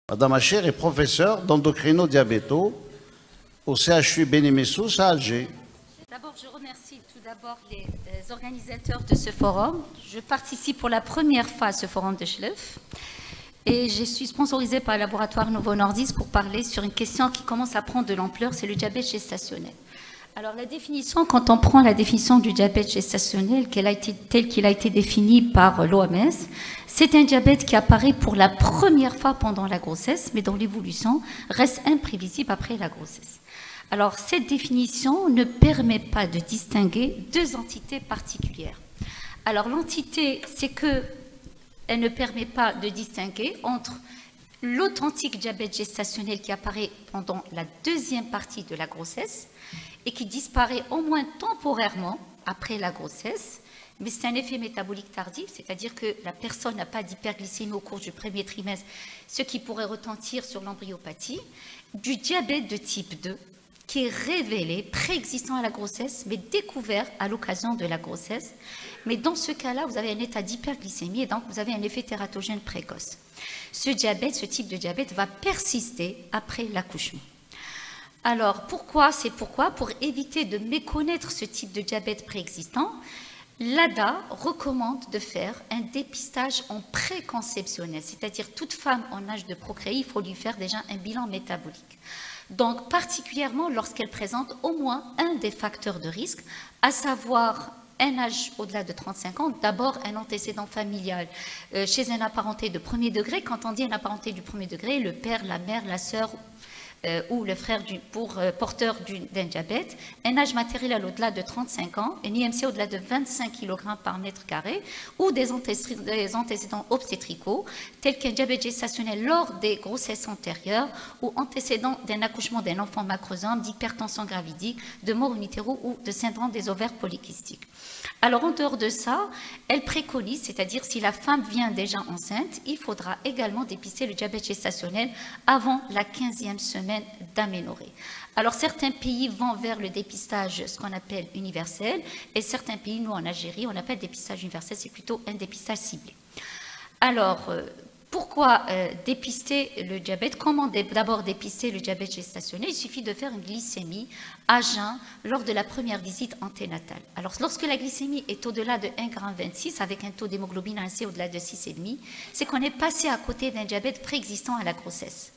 Madame Acher est professeure d'endocrino-diabéto au CHU Bénémessous à Alger. D'abord, je remercie tout d'abord les organisateurs de ce forum. Je participe pour la première fois à ce forum de Schleuf et je suis sponsorisée par le laboratoire Novo Nordisk pour parler sur une question qui commence à prendre de l'ampleur, c'est le diabète gestationnel. Alors la définition, quand on prend la définition du diabète gestationnel tel qu'il a été défini par l'OMS, c'est un diabète qui apparaît pour la première fois pendant la grossesse, mais dont l'évolution reste imprévisible après la grossesse. Alors cette définition ne permet pas de distinguer deux entités particulières. Alors l'entité, c'est qu'elle ne permet pas de distinguer entre l'authentique diabète gestationnel qui apparaît pendant la deuxième partie de la grossesse et qui disparaît au moins temporairement après la grossesse, mais c'est un effet métabolique tardif, c'est-à-dire que la personne n'a pas d'hyperglycémie au cours du premier trimestre, ce qui pourrait retentir sur l'embryopathie, du diabète de type 2, qui est révélé, préexistant à la grossesse, mais découvert à l'occasion de la grossesse. Mais dans ce cas-là, vous avez un état d'hyperglycémie et donc vous avez un effet tératogène précoce. Ce type de diabète va persister après l'accouchement. Alors, pourquoi? C'est pourquoi, pour éviter de méconnaître ce type de diabète préexistant, l'ADA recommande de faire un dépistage en préconceptionnel, c'est-à-dire toute femme en âge de procréer, il faut lui faire déjà un bilan métabolique. Donc, particulièrement lorsqu'elle présente au moins un des facteurs de risque, à savoir un âge au-delà de 35 ans, d'abord un antécédent familial chez un apparenté de premier degré. Quand on dit un apparenté du premier degré, le père, la mère, la sœur ou le frère porteur d'un diabète, un âge matériel au-delà de 35 ans, un IMC au-delà de 25 kg par mètre carré, ou des antécédents obstétricaux, tels qu'un diabète gestationnel lors des grossesses antérieures, ou antécédents d'un accouchement d'un enfant macrosome, d'hypertension gravidique, de mort in utero ou de syndrome des ovaires polykystiques. Alors, en dehors de ça, elle préconise, c'est-à-dire si la femme vient déjà enceinte, il faudra également dépister le diabète gestationnel avant la 15e semaine d'aménorrhée. Alors, certains pays vont vers le dépistage, ce qu'on appelle universel, et certains pays, nous en Algérie, on appelle dépistage universel, c'est plutôt un dépistage ciblé. Alors, pourquoi dépister le diabète? Comment d'abord dépister le diabète gestationnel? Il suffit de faire une glycémie à jeun lors de la première visite anténatale. Alors, lorsque la glycémie est au-delà de 1,26 g avec un taux d'hémoglobine A1C au-delà de 6,5, c'est qu'on est passé à côté d'un diabète préexistant à la grossesse.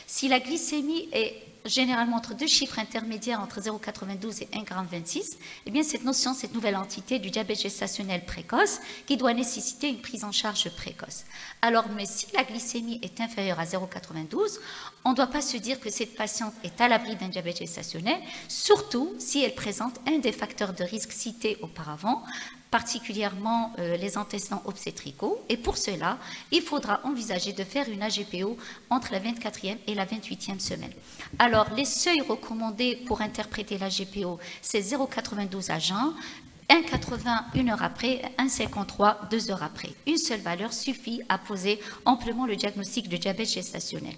Si la glycémie est généralement entre deux chiffres intermédiaires entre 0,92 et 1,26 g, eh bien cette notion, cette nouvelle entité du diabète gestationnel précoce qui doit nécessiter une prise en charge précoce. Alors, mais si la glycémie est inférieure à 0,92, on ne doit pas se dire que cette patiente est à l'abri d'un diabète gestationnel, surtout si elle présente un des facteurs de risque cités auparavant, particulièrement les antécédents obstétricaux. Et pour cela, il faudra envisager de faire une AGPO entre la 24e et la 28e semaine. Alors, les seuils recommandés pour interpréter l'AGPO, c'est 0,92 à jeun, 1,80 1 heure après, 1,53 2 heures après. Une seule valeur suffit à poser amplement le diagnostic de diabète gestationnel.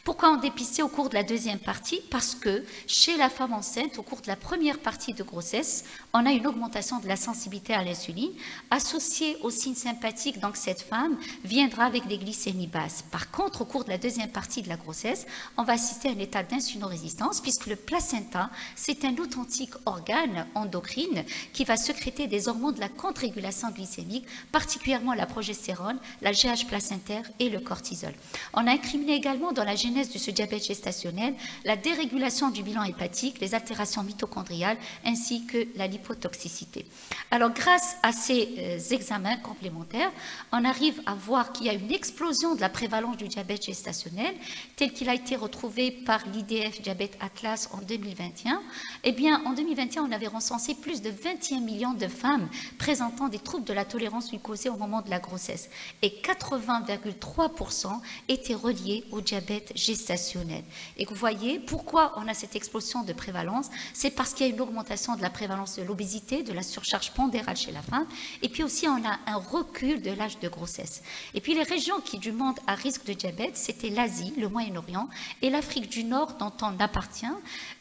Pourquoi en dépister au cours de la deuxième partie? Parce que chez la femme enceinte, au cours de la première partie de grossesse, on a une augmentation de la sensibilité à l'insuline associée aux signes sympathiques. Donc cette femme viendra avec des glycémies basses. Par contre, au cours de la deuxième partie de la grossesse, on va assister à un état d'insulinorésistance puisque le placenta, c'est un authentique organe endocrine qui va sécréter des hormones de la contre-régulation glycémique, particulièrement la progestérone, la GH placentaire et le cortisol. On a incriminé également dans la genèse de ce diabète gestationnel la dérégulation du bilan hépatique, les altérations mitochondriales ainsi que la lipotoxicité. Alors grâce à ces examens complémentaires, on arrive à voir qu'il y a une explosion de la prévalence du diabète gestationnel tel qu'il a été retrouvé par l'IDF Diabète Atlas en 2021. Eh bien, en 2021, on avait recensé plus de 21 millions de femmes présentant des troubles de la tolérance glucosée au moment de la grossesse et 80,3% étaient reliés au diabète gestationnel. Et vous voyez pourquoi on a cette explosion de prévalence, c'est parce qu'il y a une augmentation de la prévalence de l'obésité, de la surcharge pondérale chez la femme, et puis aussi on a un recul de l'âge de grossesse. Et puis les régions du monde à risque de diabète, c'était l'Asie, le Moyen-Orient et l'Afrique du Nord dont on appartient.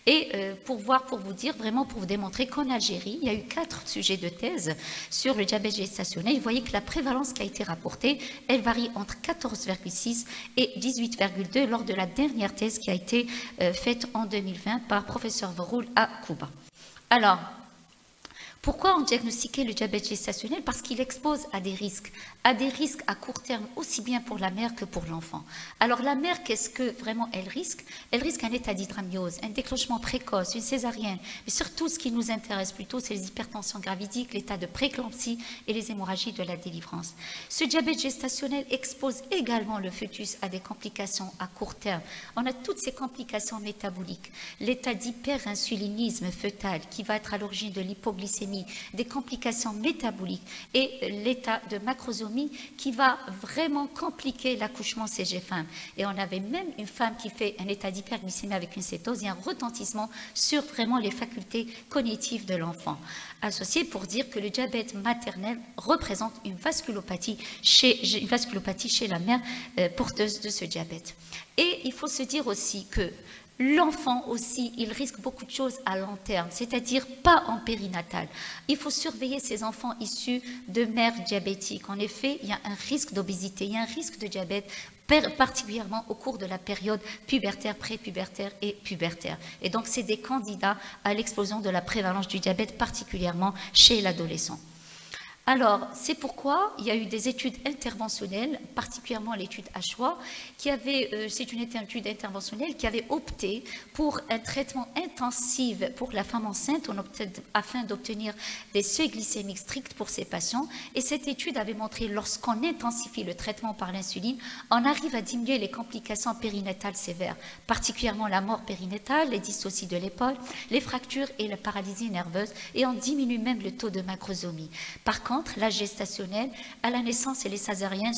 Et pour vous dire vraiment, pour vous démontrer qu'en Algérie, il y a eu 4 sujets de thèse sur le diabète gestationnel. Vous voyez que la prévalence qui a été rapportée, elle varie entre 14,6 et 18,2 lors de la dernière thèse qui a été faite en 2020 par professeur Verroul à Cuba. Alors, pourquoi on diagnostiquait le diabète gestationnel? Parce qu'il expose à des risques à court terme, aussi bien pour la mère que pour l'enfant. Alors la mère, qu'est-ce que vraiment elle risque? Elle risque un état d'hydramniose, un déclenchement précoce, une césarienne, mais surtout ce qui nous intéresse plutôt, c'est les hypertensions gravidiques, l'état de préclampsie et les hémorragies de la délivrance. Ce diabète gestationnel expose également le fœtus à des complications à court terme. On a toutes ces complications métaboliques, l'état d'hyperinsulinisme fœtal qui va être à l'origine de l'hypoglycémie, des complications métaboliques et l'état de macrosomie qui va vraiment compliquer l'accouchement chez les femmes. Et on avait même une femme qui fait un état d'hyperglycémie avec une cétose et un retentissement sur vraiment les facultés cognitives de l'enfant. Associé pour dire que le diabète maternel représente une vasculopathie chez la mère porteuse de ce diabète. Et il faut se dire aussi que l'enfant aussi, il risque beaucoup de choses à long terme, c'est-à-dire pas en périnatal. Il faut surveiller ces enfants issus de mères diabétiques. En effet, il y a un risque d'obésité, il y a un risque de diabète, particulièrement au cours de la période pubertaire, prépubertaire et pubertaire. Et donc, c'est des candidats à l'explosion de la prévalence du diabète, particulièrement chez l'adolescent. Alors, c'est pourquoi il y a eu des études interventionnelles, particulièrement l'étude ACHOA, c'est une étude interventionnelle qui avait opté pour un traitement intensif pour la femme enceinte afin d'obtenir des seuils glycémiques stricts pour ces patients. Et cette étude avait montré lorsqu'on intensifie le traitement par l'insuline, on arrive à diminuer les complications périnatales sévères, particulièrement la mort périnatale, les dysocies de l'épaule, les fractures et la paralysie nerveuse, et on diminue même le taux de macrosomie. Par contre, la gestationnelle, à la naissance et les césariennes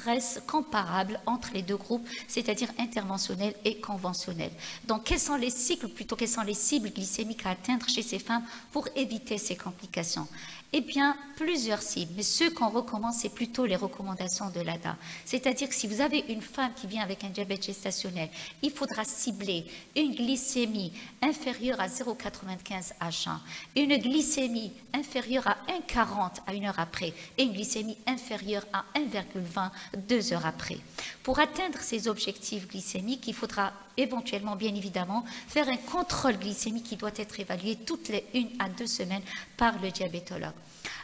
restent comparables entre les deux groupes, c'est-à-dire interventionnels et conventionnels. Donc, quels sont les cycles, plutôt quelles sont les cibles glycémiques à atteindre chez ces femmes pour éviter ces complications? Eh bien, plusieurs cibles, mais ce qu'on recommande, c'est plutôt les recommandations de l'ADA. C'est-à-dire que si vous avez une femme qui vient avec un diabète gestationnel, il faudra cibler une glycémie inférieure à 0,95 H1, une glycémie inférieure à 1,40 à 1 heure après, et une glycémie inférieure à 1,20 2 heures après. Pour atteindre ces objectifs glycémiques, il faudra éventuellement, bien évidemment, faire un contrôle glycémique qui doit être évalué toutes les 1 à 2 semaines par le diabétologue.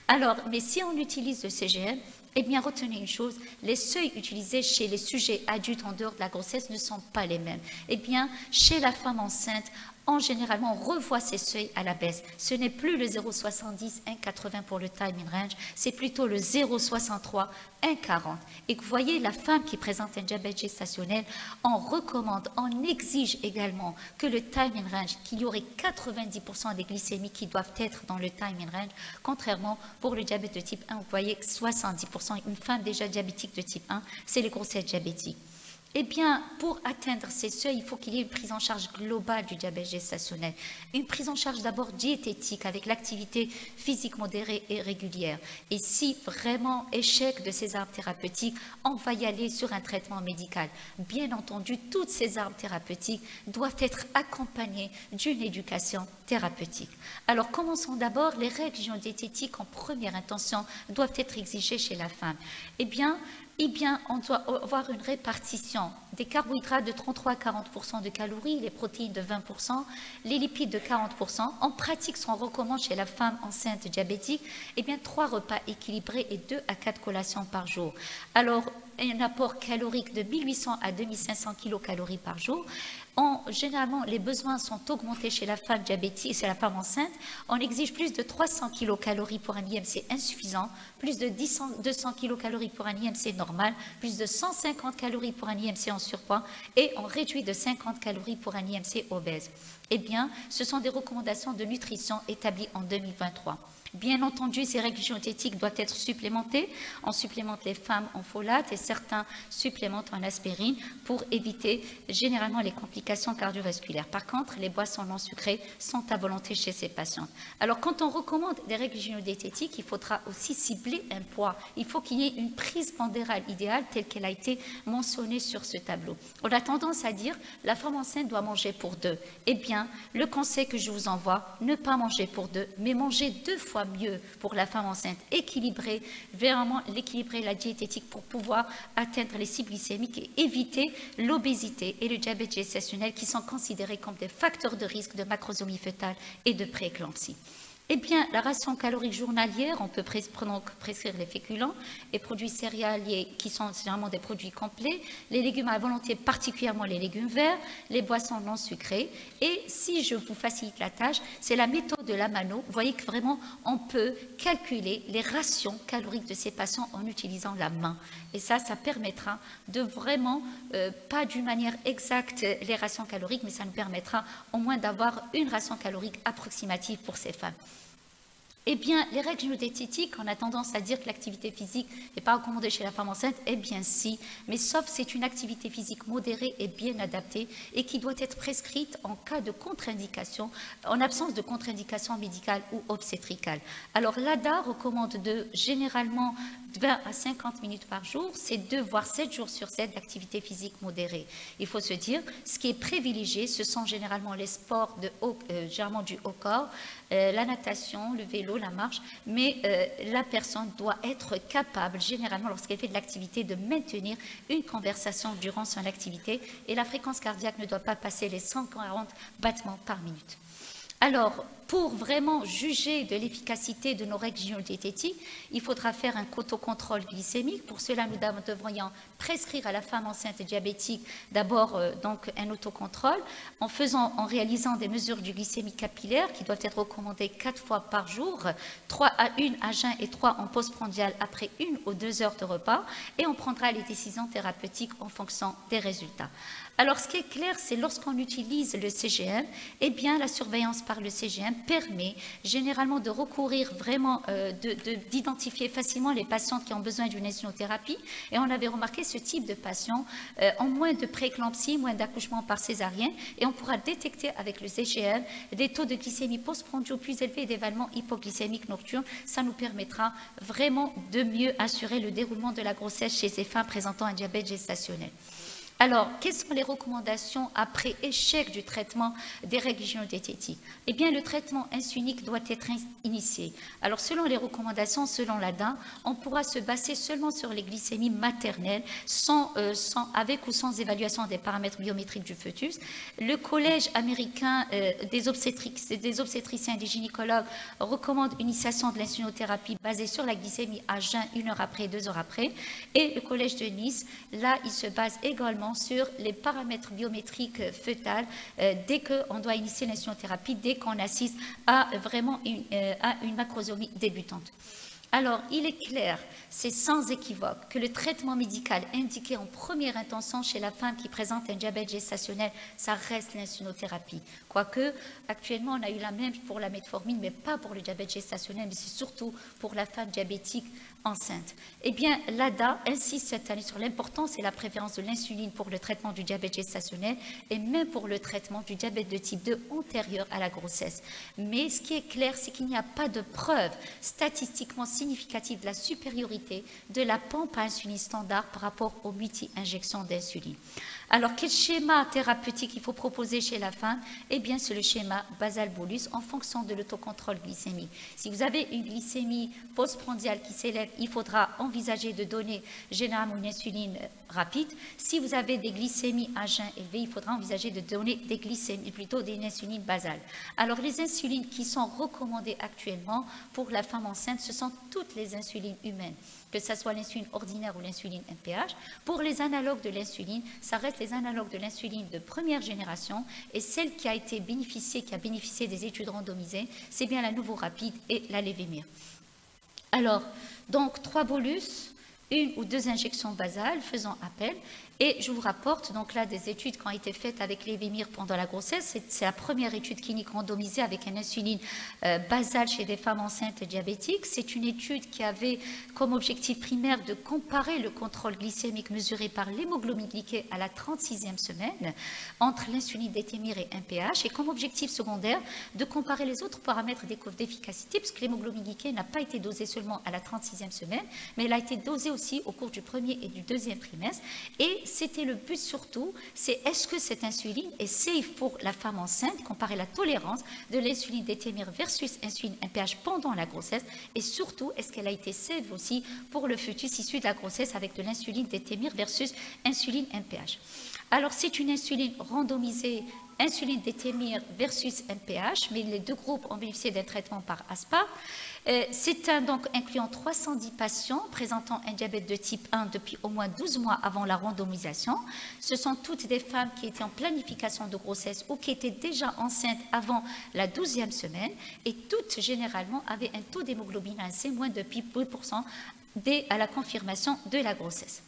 Alors, mais si on utilise le CGM, eh bien, retenez une chose, les seuils utilisés chez les sujets adultes en dehors de la grossesse ne sont pas les mêmes. Eh bien, chez la femme enceinte, généralement, on revoit ces seuils à la baisse. Ce n'est plus le 0,70, 1,80 pour le time in range, c'est plutôt le 0,63, 1,40. Et que vous voyez, la femme qui présente un diabète gestationnel, on recommande, on exige également que le time in range, qu'il y aurait 90% des glycémies qui doivent être dans le time in range, contrairement pour le diabète de type 1, vous voyez que 70%, une femme déjà diabétique de type 1, c'est les grossesses diabétiques. Eh bien, pour atteindre ces seuils, il faut qu'il y ait une prise en charge globale du diabète gestationnel. Une prise en charge d'abord diététique avec l'activité physique modérée et régulière. Et si vraiment échec de ces armes thérapeutiques, on va y aller sur un traitement médical. Bien entendu, toutes ces armes thérapeutiques doivent être accompagnées d'une éducation thérapeutique. Alors, commençons d'abord. Les règles diététiques en première intention doivent être exigées chez la femme. Eh bien, on doit avoir une répartition des carbohydrates de 33 à 40% de calories, les protéines de 20%, les lipides de 40%. En pratique, ce qu'on recommande chez la femme enceinte diabétique, eh bien, 3 repas équilibrés et 2 à 4 collations par jour. Alors, un apport calorique de 1800 à 2500 kilocalories par jour. Généralement, les besoins sont augmentés chez la femme diabétique, chez la femme enceinte. On exige plus de 300 kilocalories pour un IMC insuffisant, plus de 200 kilocalories pour un IMC normal, plus de 150 calories pour un IMC en surpoids et on réduit de 50 calories pour un IMC obèse. Eh bien, ce sont des recommandations de nutrition établies en 2023. Bien entendu, ces règles diététiques doivent être supplémentées. On supplémente les femmes en folate et certains supplémentent en aspirine pour éviter généralement les complications cardiovasculaires. Par contre, les boissons non sucrées sont à volonté chez ces patientes. Alors, quand on recommande des règles diététiques, il faudra aussi cibler un poids. Il faut qu'il y ait une prise pondérale idéale telle qu'elle a été mentionnée sur ce tableau. On a tendance à dire la femme enceinte doit manger pour 2. Eh bien, bien, le conseil que je vous envoie, ne pas manger pour deux, mais manger 2 fois mieux pour la femme enceinte, équilibrer, vraiment l'équilibrer la diététique pour pouvoir atteindre les cibles glycémiques et éviter l'obésité et le diabète gestationnel qui sont considérés comme des facteurs de risque de macrosomie fœtale et de prééclampsie. Eh bien, la ration calorique journalière, on peut prescrire les féculents, les produits céréaliers qui sont généralement des produits complets, les légumes à volonté, particulièrement les légumes verts, les boissons non sucrées. Et si je vous facilite la tâche, c'est la méthode de la mano. Vous voyez que vraiment, on peut calculer les rations caloriques de ces patients en utilisant la main. Et ça permettra de vraiment, pas d'une manière exacte les rations caloriques, mais ça nous permettra au moins d'avoir une ration calorique approximative pour ces femmes. Eh bien, les règles diététiques, on a tendance à dire que l'activité physique n'est pas recommandée chez la femme enceinte. Eh bien, si, mais sauf c'est une activité physique modérée et bien adaptée et qui doit être prescrite en cas de contre-indication, en absence de contre-indication médicale ou obstétricale. Alors, l'ADA recommande généralement 20 à 50 minutes par jour, c'est 2 voire 7 jours sur 7 d'activité physique modérée. Il faut se dire, ce qui est privilégié, ce sont généralement les sports généralement du haut corps, la natation, le vélo, la marche, mais la personne doit être capable, généralement lorsqu'elle fait de l'activité, de maintenir une conversation durant son activité et la fréquence cardiaque ne doit pas passer les 140 battements par minute. Alors, pour vraiment juger de l'efficacité de nos règles diététiques, il faudra faire un autocontrôle glycémique. Pour cela, nous devrions prescrire à la femme enceinte et diabétique d'abord donc un autocontrôle en réalisant des mesures du glycémie capillaire qui doivent être recommandées 4 fois par jour, 3 à 1 à jeun et 3 en postprandial après 1 ou 2 heures de repas et on prendra les décisions thérapeutiques en fonction des résultats. Alors, ce qui est clair, c'est lorsqu'on utilise le CGM, eh bien, la surveillance par le CGM permet généralement de recourir vraiment, d'identifier facilement les patientes qui ont besoin d'une insulinothérapie. Et on avait remarqué ce type de patients ont moins de prééclampsie, moins d'accouchement par césarienne, et on pourra détecter avec le CGM des taux de glycémie postprandiaux plus élevés et d'évaluement hypoglycémique nocturne. Ça nous permettra vraiment de mieux assurer le déroulement de la grossesse chez ces femmes présentant un diabète gestationnel. Alors, quelles sont les recommandations après échec du traitement des règles diététiques? Eh bien, le traitement insulinique doit être initié. Alors, selon les recommandations, selon l'ADA, on pourra se baser seulement sur les glycémies maternelles, avec ou sans évaluation des paramètres biométriques du fœtus. Le Collège américain des obstétriciens et des gynécologues recommande une initiation de l'insulinothérapie basée sur la glycémie à jeun 1 heure après, 2 heures après. Et le Collège de Nice, là, il se base également sur les paramètres biométriques fœtales dès qu'on doit initier l'insulinothérapie, dès qu'on assiste à vraiment une macrosomie débutante. Alors, il est clair, c'est sans équivoque, que le traitement médical indiqué en première intention chez la femme qui présente un diabète gestationnel, ça reste l'insulinothérapie. Quoique, actuellement, on a eu la même pour la metformine, mais pas pour le diabète gestationnel, mais c'est surtout pour la femme diabétique enceinte. Eh bien, l'ADA insiste cette année sur l'importance et la préférence de l'insuline pour le traitement du diabète gestationnel et même pour le traitement du diabète de type 2 antérieur à la grossesse. Mais ce qui est clair, c'est qu'il n'y a pas de preuve statistiquement significative de la supériorité de la pompe à insuline standard par rapport aux multi-injections d'insuline. Alors, quel schéma thérapeutique il faut proposer chez la femme? Eh bien, c'est le schéma basal-bolus en fonction de l'autocontrôle glycémique. Si vous avez une glycémie postprandiale qui s'élève, il faudra envisager de donner généralement une insuline rapide. Si vous avez des glycémies à jeun élevées, il faudra envisager de donner des glycémies, plutôt des insulines basales. Alors, les insulines qui sont recommandées actuellement pour la femme enceinte, ce sont toutes les insulines humaines, que ce soit l'insuline ordinaire ou l'insuline MPH. Pour les analogues de l'insuline, ça reste les analogues de l'insuline de première génération et celle qui a bénéficié des études randomisées, c'est bien la Novorapid et la Levemir. Alors, donc 3 bolus, 1 ou 2 injections basales faisant appel. Et je vous rapporte donc là des études qui ont été faites avec Levemir pendant la grossesse. C'est la première étude clinique randomisée avec une insuline basale chez des femmes enceintes et diabétiques. C'est une étude qui avait comme objectif primaire de comparer le contrôle glycémique mesuré par l'hémoglobine glyquée à la 36e semaine entre l'insuline Détémir et MPH et comme objectif secondaire de comparer les autres paramètres des courbes d'efficacité puisque l'hémoglobine glyquée n'a pas été dosée seulement à la 36e semaine mais elle a été dosée aussi au cours du 1er et du 2e trimestre et c'était le but surtout, c'est est-ce que cette insuline est safe pour la femme enceinte, comparer la tolérance de l'insuline détémir versus insuline MPH pendant la grossesse, et surtout, est-ce qu'elle a été safe aussi pour le fœtus issu de la grossesse avec de l'insuline détémir versus insuline MPH. Alors, c'est une insuline randomisée, insuline détémir versus MPH, mais les deux groupes ont bénéficié d'un traitement par ASPA. C'est donc incluant 310 patients présentant un diabète de type 1 depuis au moins 12 mois avant la randomisation. Ce sont toutes des femmes qui étaient en planification de grossesse ou qui étaient déjà enceintes avant la 12e semaine, et toutes généralement avaient un taux d'hémoglobine A1C moins de 8% dès à la confirmation de la grossesse.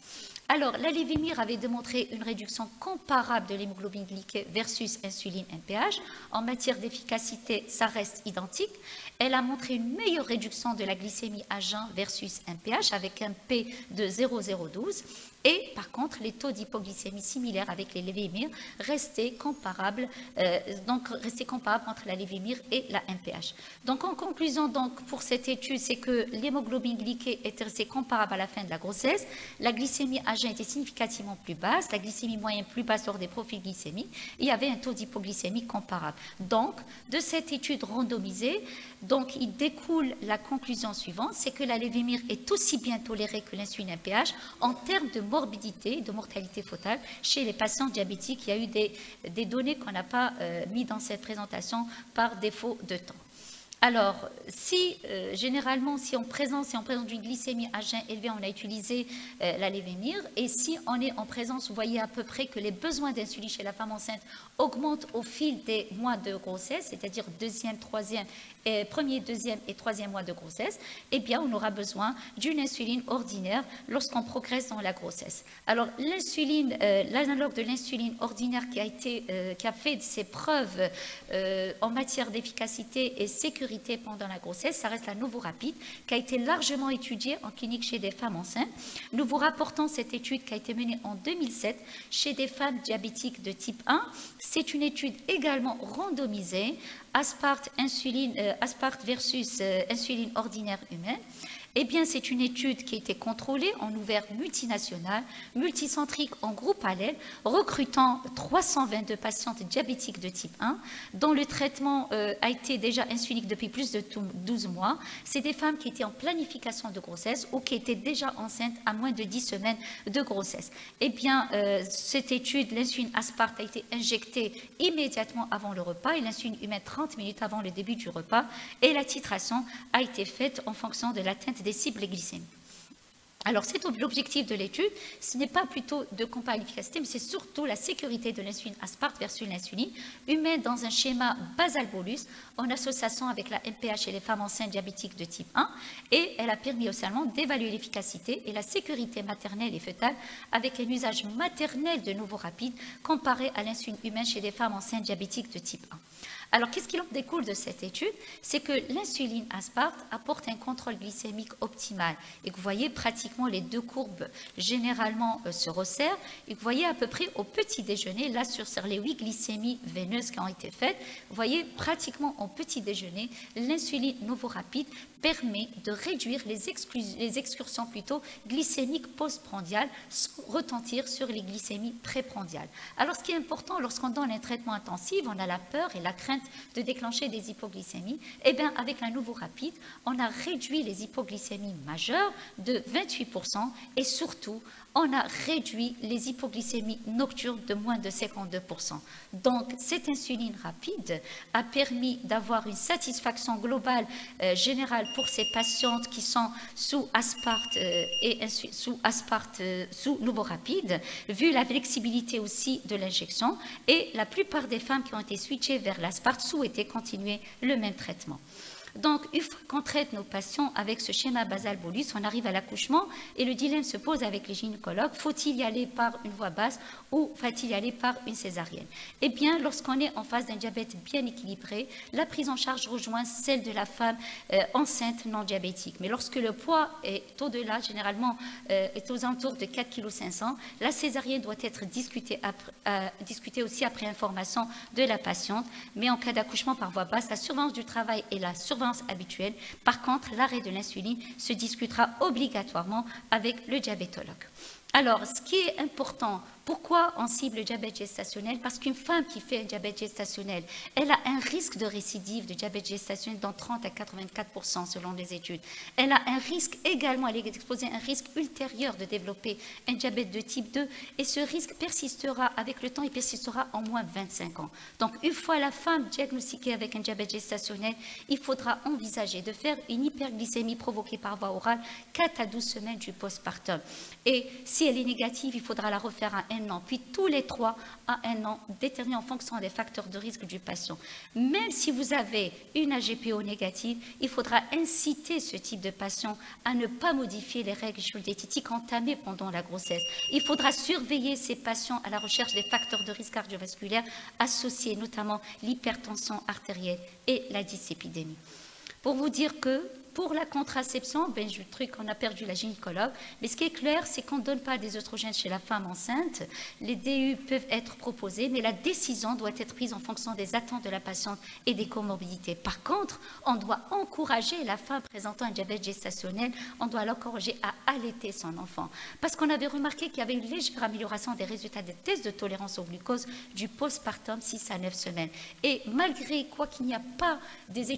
Alors, la Levemir avait démontré une réduction comparable de l'hémoglobine glyquée versus insuline MPH. En matière d'efficacité, ça reste identique. Elle a montré une meilleure réduction de la glycémie à jeun versus MPH avec un P de 0,012. Et par contre, les taux d'hypoglycémie similaires avec les Levemir restaient comparables, entre la Levemir et la MPH. Donc, en conclusion, pour cette étude, c'est que l'hémoglobine glyquée était restée comparable à la fin de la grossesse. La glycémie à jeun était significativement plus basse, la glycémie moyenne plus basse lors des profils glycémiques. Il y avait un taux d'hypoglycémie comparable. Donc, de cette étude randomisée, il découle la conclusion suivante, c'est que la Levemir est aussi bien tolérée que l'insuline MPH en termes de morbidité, de mortalité fœtale chez les patients diabétiques. Il y a eu des données qu'on n'a pas mis dans cette présentation par défaut de temps. Alors, généralement, si on présente une glycémie à jeun élevée, on a utilisé la Levemir. Et si on est en présence, vous voyez à peu près que les besoins d'insuline chez la femme enceinte augmentent au fil des mois de grossesse, c'est-à-dire premier, deuxième et troisième mois de grossesse. Eh bien, on aura besoin d'une insuline ordinaire lorsqu'on progresse dans la grossesse. Alors, l'insuline, l'analogue de l'insuline ordinaire qui a fait ses preuves en matière d'efficacité et sécurité pendant la grossesse, ça reste la Novorapid, qui a été largement étudiée en clinique chez des femmes enceintes. Nous vous rapportons cette étude qui a été menée en 2007 chez des femmes diabétiques de type 1. C'est une étude également randomisée, asparte versus insuline ordinaire humaine. Eh bien, c'est une étude qui a été contrôlée en ouvert multinational, multicentrique en groupe allèle, recrutant 322 patientes diabétiques de type 1, dont le traitement a été déjà insulinique depuis plus de 12 mois. C'est des femmes qui étaient en planification de grossesse ou qui étaient déjà enceintes à moins de 10 semaines de grossesse. Eh bien, cette étude, l'insuline asparte a été injectée immédiatement avant le repas et l'insuline humaine 30 minutes avant le début du repas, et la titration a été faite en fonction de l'atteinte des cibles glycémiques. Alors, c'est l'objectif de l'étude. Ce n'est pas plutôt de comparer l'efficacité, mais c'est surtout la sécurité de l'insuline asparte versus l'insuline humaine dans un schéma basal-bolus en association avec la MPH et les femmes enceintes diabétiques de type 1. Et elle a permis également d'évaluer l'efficacité et la sécurité maternelle et fœtale avec un usage maternel de Novorapid comparé à l'insuline humaine chez les femmes enceintes diabétiques de type 1. Alors, qu'est-ce qui en découle de cette étude? C'est que l'insuline asparte apporte un contrôle glycémique optimal. Et que vous voyez, pratiquement, les deux courbes généralement se resserrent. Et que vous voyez à peu près au petit déjeuner, là, sur les 8 glycémies veineuses qui ont été faites, vous voyez, pratiquement au petit déjeuner, l'insuline Novorapid permet de réduire les excursions glycémiques postprandiales sans retentir sur les glycémies préprandiales. Alors, ce qui est important, lorsqu'on donne un traitement intensif, on a la peur et la crainte de déclencher des hypoglycémies. Eh bien, avec la Novorapid, on a réduit les hypoglycémies majeures de 28% et surtout, on a réduit les hypoglycémies nocturnes de moins de 52%. Donc, cette insuline rapide a permis d'avoir une satisfaction globale générale pour ces patientes qui sont sous asparte sous Novorapid, vu la flexibilité aussi de l'injection, et la plupart des femmes qui ont été switchées vers l'asparte souhaitaient continuer le même traitement. Donc, une fois qu'on traite nos patients avec ce schéma basal-bolus, on arrive à l'accouchement et le dilemme se pose avec les gynécologues. Faut-il y aller par une voie basse ou faut-il y aller par une césarienne? Eh bien, lorsqu'on est en face d'un diabète bien équilibré, la prise en charge rejoint celle de la femme enceinte non diabétique. Mais lorsque le poids est au-delà, généralement est aux alentours de 4,5 kg, la césarienne doit être discutée aussi après information de la patiente. Mais en cas d'accouchement par voie basse, la surveillance du travail et la surveillance habituelle. Par contre, l'arrêt de l'insuline se discutera obligatoirement avec le diabétologue. Alors, ce qui est important, pourquoi on cible le diabète gestationnel? Parce qu'une femme qui fait un diabète gestationnel, elle a un risque de récidive de diabète gestationnel dans 30 à 84% selon les études. Elle a un risque également, elle est exposée à un risque ultérieur de développer un diabète de type 2 et ce risque persistera avec le temps et persistera en moins 25 ans. Donc, une fois la femme diagnostiquée avec un diabète gestationnel, il faudra envisager de faire une hyperglycémie provoquée par voie orale 4 à 12 semaines du postpartum. Et si elle est négative, il faudra la refaire à 1 an, puis tous les 3 à 1 an, déterminés en fonction des facteurs de risque du patient. Même si vous avez une AGPO négative, il faudra inciter ce type de patient à ne pas modifier les règles diététiques entamées pendant la grossesse. Il faudra surveiller ces patients à la recherche des facteurs de risque cardiovasculaire associés, notamment l'hypertension artérielle et la dyslipidémie. Pour vous dire que pour la contraception, je trouve qu'on a perdu la gynécologue, mais ce qui est clair, c'est qu'on ne donne pas des œstrogènes chez la femme enceinte. Les DU peuvent être proposés, mais la décision doit être prise en fonction des attentes de la patiente et des comorbidités. Par contre, on doit encourager la femme présentant un diabète gestationnel, on doit l'encourager à allaiter son enfant. Parce qu'on avait remarqué qu'il y avait une légère amélioration des résultats des tests de tolérance au glucose du postpartum 6 à 9 semaines. Et malgré quoi qu'il n'y a pas des